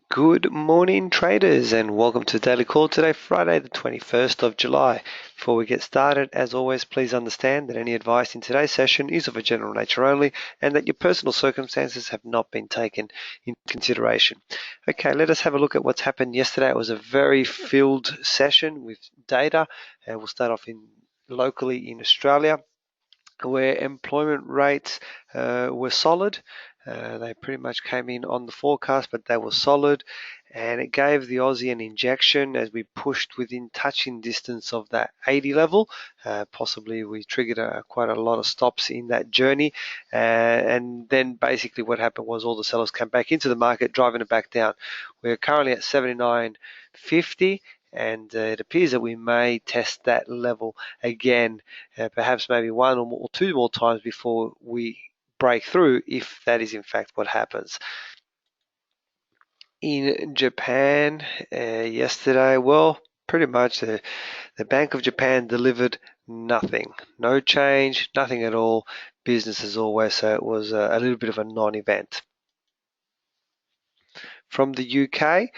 Good morning, traders, and welcome to Daily Call today, Friday, the 21st of July. Before we get started, as always, please understand that any advice in today's session is of a general nature only and that your personal circumstances have not been taken into consideration. Okay, let us have a look at what's happened yesterday. It was a very filled session with data, and we'll start off locally in Australia, where employment rates were solid. They pretty much came in on the forecast, but they were solid, and it gave the Aussie an injection as we pushed within touching distance of that 80 level. Possibly we triggered quite a lot of stops in that journey, and then basically what happened was all the sellers came back into the market, driving it back down. We're currently at 79.50, and it appears that we may test that level again, perhaps maybe one or two more times before we break through, if that is in fact what happens. In Japan yesterday, well, pretty much the Bank of Japan delivered nothing. No change, nothing at all, business as always, so it was a little bit of a non-event. From the UK,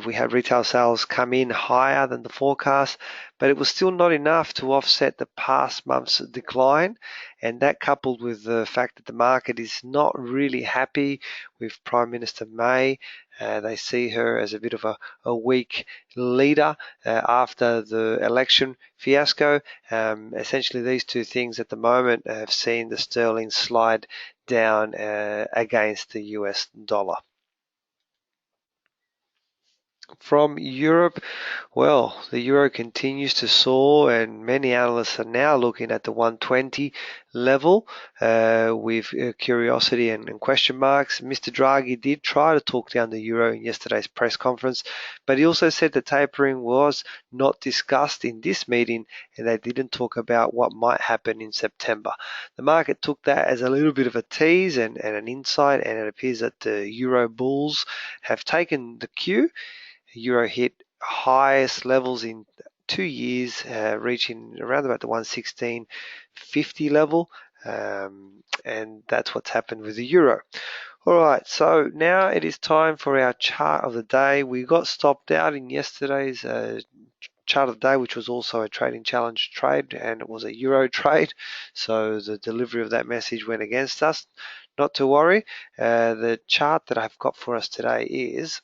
we had retail sales come in higher than the forecast, but it was still not enough to offset the past month's decline, and that coupled with the fact that the market is not really happy with Prime Minister May. They see her as a bit of a weak leader after the election fiasco. Essentially, these two things at the moment have seen the sterling slide down against the US dollar. From Europe, well, the euro continues to soar, and many analysts are now looking at the 120 level with curiosity and question marks. Mr. Draghi did try to talk down the euro in yesterday's press conference, but he also said that tapering was not discussed in this meeting, and they didn't talk about what might happen in September. The market took that as a little bit of a tease and an insight, and it appears that the euro bulls have taken the cue. Euro hit highest levels in 2 years, reaching around about the 116.50 level, and that's what's happened with the euro. All right, so now it is time for our chart of the day. We got stopped out in yesterday's chart of the day, which was also a trading challenge trade, and it was a euro trade, so the delivery of that message went against us. Not to worry. The chart that I've got for us today is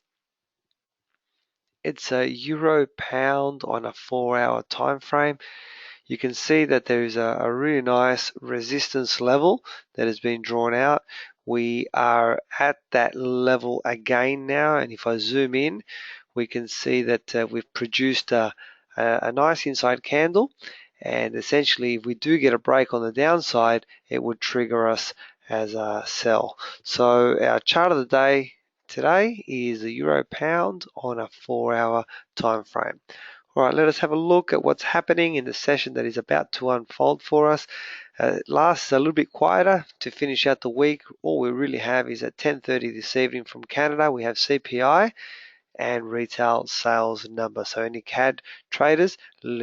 it's a euro pound on a 4-hour time frame. You can see that there is a really nice resistance level that has been drawn out. We are at that level again now, and if I zoom in, we can see that we've produced a nice inside candle, and essentially if we do get a break on the downside, it would trigger us as a sell. So our chart of the day today is the euro pound on a 4-hour time frame. All right, let us have a look at what's happening in the session that is about to unfold for us. It lasts a little bit quieter to finish out the week. All we really have is at 10:30 this evening from Canada, we have CPI and retail sales number. So any CAD traders,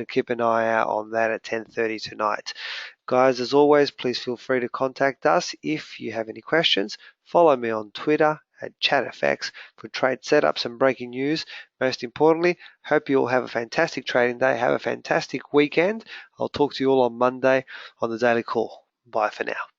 keep an eye out on that at 10:30 tonight. Guys, as always, please feel free to contact us if you have any questions. Follow me on Twitter at ChatFX for trade setups and breaking news. Most importantly, hope you all have a fantastic trading day. Have a fantastic weekend. I'll talk to you all on Monday on the Daily Call. Bye for now.